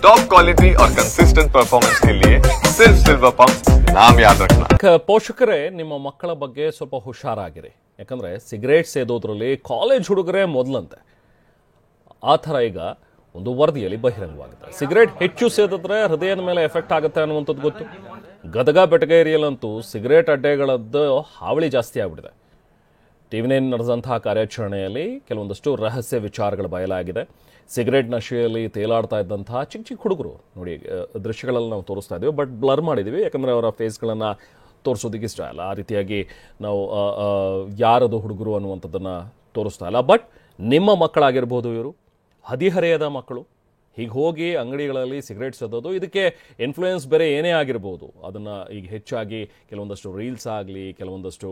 Top quality और consistent performance के लिए सिर्फ सिल्वर पंप नाम याद रखना. ಪೋಷಕರೇ ನಿಮ್ಮ ಮಕ್ಕಳ ಬಗ್ಗೆ ಸ್ವಲ್ಪ ಹುಷಾರಾಗಿರಿ. ಯಾಕಂದ್ರೆ ಸಿಗರೇಟ್ ಸೇದೋದ್ರಲ್ಲಿ ಕಾಲೇಜ್ ಹುಡುಗರೇ ಮೊದಲಂತೆ. ಆ ಥರ ಈಗ ಒಂದು ವರದಿಯಲ್ಲಿ ಬಹಿರಂಗವಾಗುತ್ತೆ. ಸಿಗರೇಟ್ ಹೆಚ್ಚು ಸೇದಿದ್ರೆ ಹೃದಯದ ಮೇಲೆ ಎಫೆಕ್ಟ್ ಆಗುತ್ತೆ ಅನ್ನುವಂಥದ್ದು ಗೊತ್ತು. ಗದಗ ಬೆಟಗೇರಿಯಲ್ಲಂತೂ ಸಿಗರೇಟ್ ಅಡ್ಡೆಗಳದ್ದು ಹಾವಳಿ ಜಾಸ್ತಿ ಆಗ್ಬಿಟ್ಟಿದೆ. ಟಿವಿ9 ನಡೆದಂತಹ ಕಾರ್ಯಾಚರಣೆಯಲ್ಲಿ ಕೆಲವೊಂದಷ್ಟು ರಹಸ್ಯ ವಿಚಾರಗಳು ಬಯಲಾಗಿದೆ. ಸಿಗರೇಟ್ ನಶೆಯಲ್ಲಿ ತೇಲಾಡ್ತಾ ಇದ್ದಂತಹ ಚಿಕ್ಕ ಚಿಕ್ಕ ಹುಡುಗರು ನೋಡಿ, ದೃಶ್ಯಗಳಲ್ಲಿ ನಾವು ತೋರಿಸ್ತಾ ಇದ್ದೀವಿ, ಬಟ್ ಬ್ಲರ್ ಮಾಡಿದ್ದೀವಿ ಯಾಕಂದರೆ ಅವರ ಫೇಸ್ಗಳನ್ನು ತೋರಿಸೋದಕ್ಕೆ ಇಷ್ಟ ಇಲ್ಲ. ಆ ರೀತಿಯಾಗಿ ನಾವು ಯಾರದು ಹುಡುಗರು ಅನ್ನುವಂಥದ್ದನ್ನು ತೋರಿಸ್ತಾ ಇಲ್ಲ. ಬಟ್ ನಿಮ್ಮ ಮಕ್ಕಳಾಗಿರ್ಬೋದು, ಇವರು ಹದಿಹರೆಯದ ಮಕ್ಕಳು ಹೀಗೆ ಹೋಗಿ ಅಂಗಡಿಗಳಲ್ಲಿ ಸಿಗರೇಟ್ ಸೇದೋದು, ಇದಕ್ಕೆ ಇನ್ಫ್ಲೂಯೆನ್ಸ್ ಬೇರೆ ಏನೇ ಆಗಿರ್ಬೋದು. ಅದನ್ನು ಈಗ ಹೆಚ್ಚಾಗಿ ಕೆಲವೊಂದಷ್ಟು ರೀಲ್ಸ್ ಆಗಲಿ, ಕೆಲವೊಂದಷ್ಟು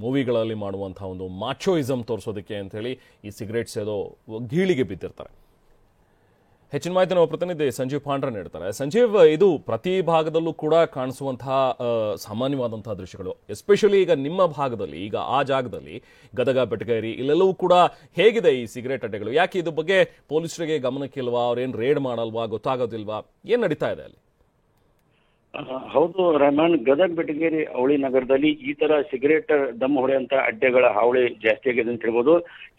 ಮೂವಿಗಳಲ್ಲಿ ಮಾಡುವಂಥ ಒಂದು ಮಾಚೋಯಿಸಮ್ ತೋರಿಸೋದಕ್ಕೆ ಅಂಥೇಳಿ ಈ ಸಿಗರೇಟ್ ಸೇದೋ ಗೀಳಿಗೆ ಬಿದ್ದಿರ್ತಾರೆ. ಹೆಚ್ಚಿನ ಮಾಹಿತಿ ನಾವು ಪ್ರತಿನಿಧಿ ಸಂಜೀವ್ ಪಾಂಡ್ರ ನೀಡ್ತಾರೆ. ಸಂಜೀವ್, ಇದು ಪ್ರತಿ ಭಾಗದಲ್ಲೂ ಕೂಡ ಕಾಣಿಸುವಂತಹ ಸಾಮಾನ್ಯವಾದಂತಹ ದೃಶ್ಯಗಳು, ಎಸ್ಪೆಷಲಿ ಈಗ ನಿಮ್ಮ ಭಾಗದಲ್ಲಿ, ಈಗ ಆ ಜಾಗದಲ್ಲಿ ಗದಗ ಬೆಟಗೇರಿ ಇಲ್ಲೆಲ್ಲವೂ ಕೂಡ ಹೇಗಿದೆ ಈ ಸಿಗರೇಟ್ ಅಡ್ಡೆಗಳು? ಯಾಕೆ ಇದ್ರ ಬಗ್ಗೆ ಪೊಲೀಸರಿಗೆ ಗಮನಕ್ಕಿಲ್ವಾ? ಅವ್ರೇನು ರೇಡ್ ಮಾಡಲ್ವಾ? ಗೊತ್ತಾಗೋದಿಲ್ವಾ? ಏನು ನಡೀತಾ ಇದೆ ಅಲ್ಲಿ? ಹೌದು ರೆಹಮಾನ್, ಗದಗ ಬೆಟಗೇರಿ ಅವಳಿ ನಗರದಲ್ಲಿ ಈ ತರ ಸಿಗರೇಟ್ ದಮ್ ಹೊಡೆಯಂತ ಅಡ್ಡೆಗಳ ಹಾವಳಿ ಜಾಸ್ತಿ ಆಗಿದೆ ಅಂತ ಹೇಳ್ಬೋದು.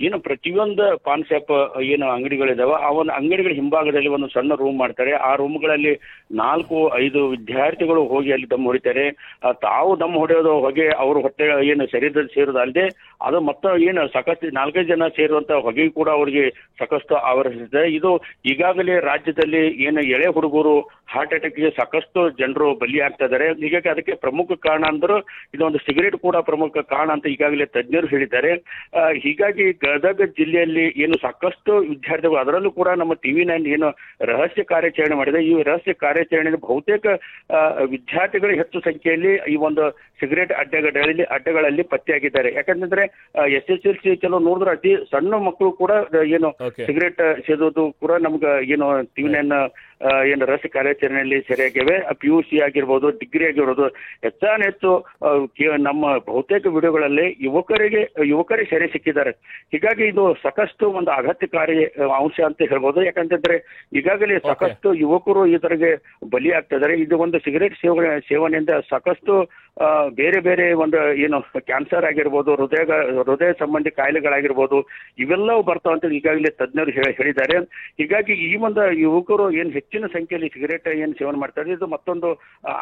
ಏನು ಪ್ರತಿಯೊಂದು ಪಾನ್ ಶಾಪ್ ಏನು ಅಂಗಡಿಗಳಿದಾವ, ಆ ಒಂದು ಅಂಗಡಿಗಳ ಹಿಂಭಾಗದಲ್ಲಿ ಒಂದು ಸಣ್ಣ ರೂಮ್ ಮಾಡ್ತಾರೆ. ಆ ರೂಮ್ಗಳಲ್ಲಿ 4-5 ವಿದ್ಯಾರ್ಥಿಗಳು ಹೋಗಿ ಅಲ್ಲಿ ದಮ್ ಹೊಡಿತಾರೆ. ತಾವು ದಮ್ ಹೊಡೆಯೋದು ಹೊಗೆ ಅವ್ರ ಹೊಟ್ಟೆ ಏನು ಶರೀರದಲ್ಲಿ ಸೇರೋದು ಅಲ್ಲದೆ, ಅದು ಮತ್ತೆ ಏನು ಸಾಕಷ್ಟು 4-5 ಜನ ಸೇರುವಂತ ಹೊಗೆ ಕೂಡ ಅವರಿಗೆ ಸಾಕಷ್ಟು ಆವರಿಸಿದೆ. ಇದು ಈಗಾಗಲೇ ರಾಜ್ಯದಲ್ಲಿ ಏನು ಎಳೆ ಹುಡುಗರು ಹಾರ್ಟ್ ಅಟ್ಯಾಕ್ಗೆ ಸಾಕಷ್ಟು ಜನರು ಬಲಿ ಆಗ್ತಾ ಇದ್ದಾರೆ. ಹೀಗಾಗಿ ಅದಕ್ಕೆ ಪ್ರಮುಖ ಕಾರಣ ಅಂದ್ರು ಇದೊಂದು ಸಿಗರೇಟ್ ಕೂಡ ಪ್ರಮುಖ ಕಾರಣ ಅಂತ ಈಗಾಗಲೇ ತಜ್ಞರು ಹೇಳಿದ್ದಾರೆ. ಹೀಗಾಗಿ ಗದಗ ಜಿಲ್ಲೆಯಲ್ಲಿ ಏನು ಸಾಕಷ್ಟು ವಿದ್ಯಾರ್ಥಿಗಳು, ಅದರಲ್ಲೂ ಕೂಡ ನಮ್ಮ ಟಿವಿ9 ಏನು ರಹಸ್ಯ ಕಾರ್ಯಾಚರಣೆ ಮಾಡಿದೆ, ಈ ರಹಸ್ಯ ಕಾರ್ಯಾಚರಣೆಯಲ್ಲಿ ಬಹುತೇಕ ವಿದ್ಯಾರ್ಥಿಗಳು ಹೆಚ್ಚು ಸಂಖ್ಯೆಯಲ್ಲಿ ಈ ಒಂದು ಸಿಗರೇಟ್ ಅಡ್ಡೆಗಳಲ್ಲಿ ಪತ್ತೆಯಾಗಿದ್ದಾರೆ. ಯಾಕಂತಂದ್ರೆ SSLC ಕೆಲವು ನೋಡಿದ್ರೆ ಅತಿ ಸಣ್ಣ ಮಕ್ಕಳು ಕೂಡ ಏನು ಸಿಗರೇಟ್ ಸೇದೋದು ಕೂಡ ನಮ್ಗೆ ಏನು ಟಿವಿ9 ಏನು ರಹಸ್ಯ ಕಾರ್ಯಾಚರಣೆಯಲ್ಲಿ ಸೆರೆಯಾಗಿವೆ. PUC ಆಗಿರ್ಬೋದು, ಡಿಗ್ರಿ ಆಗಿರ್ಬೋದು, ಹೆಚ್ಚು ನಮ್ಮ ಬಹುತೇಕ ವಿಡಿಯೋಗಳಲ್ಲಿ ಯುವಕರೇ ಸೆರೆ ಸಿಕ್ಕಿದ್ದಾರೆ. ಹೀಗಾಗಿ ಇದು ಸಾಕಷ್ಟು ಒಂದು ಆಘಾತಕಾರಿ ಅಂಶ ಅಂತ ಹೇಳ್ಬೋದು. ಯಾಕಂತಂದ್ರೆ ಈಗಾಗಲೇ ಸಾಕಷ್ಟು ಯುವಕರು ಈ ತರಗೆ ಬಲಿ ಆಗ್ತಾ ಇದ್ದಾರೆ. ಇದು ಒಂದು ಸಿಗರೇಟ್ ಸೇವನೆಯಿಂದ ಸಾಕಷ್ಟು ಬೇರೆ ಬೇರೆ ಒಂದು ಏನು ಕ್ಯಾನ್ಸರ್ ಆಗಿರ್ಬೋದು, ಹೃದಯ ಸಂಬಂಧಿ ಕಾಯಿಲೆಗಳಾಗಿರ್ಬೋದು, ಇವೆಲ್ಲವೂ ಬರ್ತಾವಂತ ಈಗಾಗಲೇ ತಜ್ಞರು ಹೇಳಿದ್ದಾರೆ. ಹೀಗಾಗಿ ಈ ಒಂದು ಯುವಕರು ಏನು ಹೆಚ್ಚಿನ ಸಂಖ್ಯೆಯಲ್ಲಿ ಸಿಗರೇಟ್ ಏನು ಸೇವನೆ ಮಾಡ್ತಾರೆ, ಇದು ಮತ್ತೊಂದು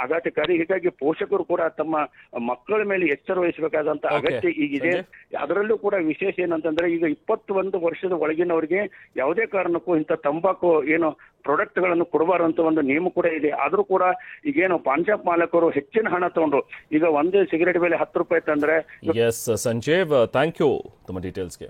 ಆಘಾತಕಾರಿ. ಹೀಗಾಗಿ ಪೋಷಕರು ಕೂಡ ತಮ್ಮ ಮಕ್ಕಳ ಮೇಲೆ ಎಚ್ಚರ ವಹಿಸಬೇಕಾದಂತ ಅಗತ್ಯ ಈಗಿದೆ. ಅದರಲ್ಲೂ ಕೂಡ ವಿಶೇಷ ಏನಂತಂದ್ರೆ, ಈಗ 21 ವರ್ಷದ ಒಳಗಿನವರಿಗೆ ಯಾವುದೇ ಕಾರಣಕ್ಕೂ ಇಂಥ ತಂಬಾಕು ಏನು ಪ್ರಾಡಕ್ಟ್ ಗಳನ್ನು ಕೊಡಬಾರಂತ ಒಂದು ನಿಯಮ ಕೂಡ ಇದೆ. ಆದ್ರೂ ಕೂಡ ಈಗೇನು ಪಾನ್ ಶಾಪ್ ಮಾಲಕರು ಹೆಚ್ಚಿನ ಹಣ ತಗೊಂಡು, ಈಗ ಒಂದೇ ಸಿಗರೇಟ್ ಬೆಲೆ 10 ರೂಪಾಯಿ ತಂದ್ರೆ. ಎಸ್ ಸಂಜೀವ್, ಥ್ಯಾಂಕ್ ಯು ತಮ್ಮ ಡೀಟೇಲ್ಸ್ಗೆ.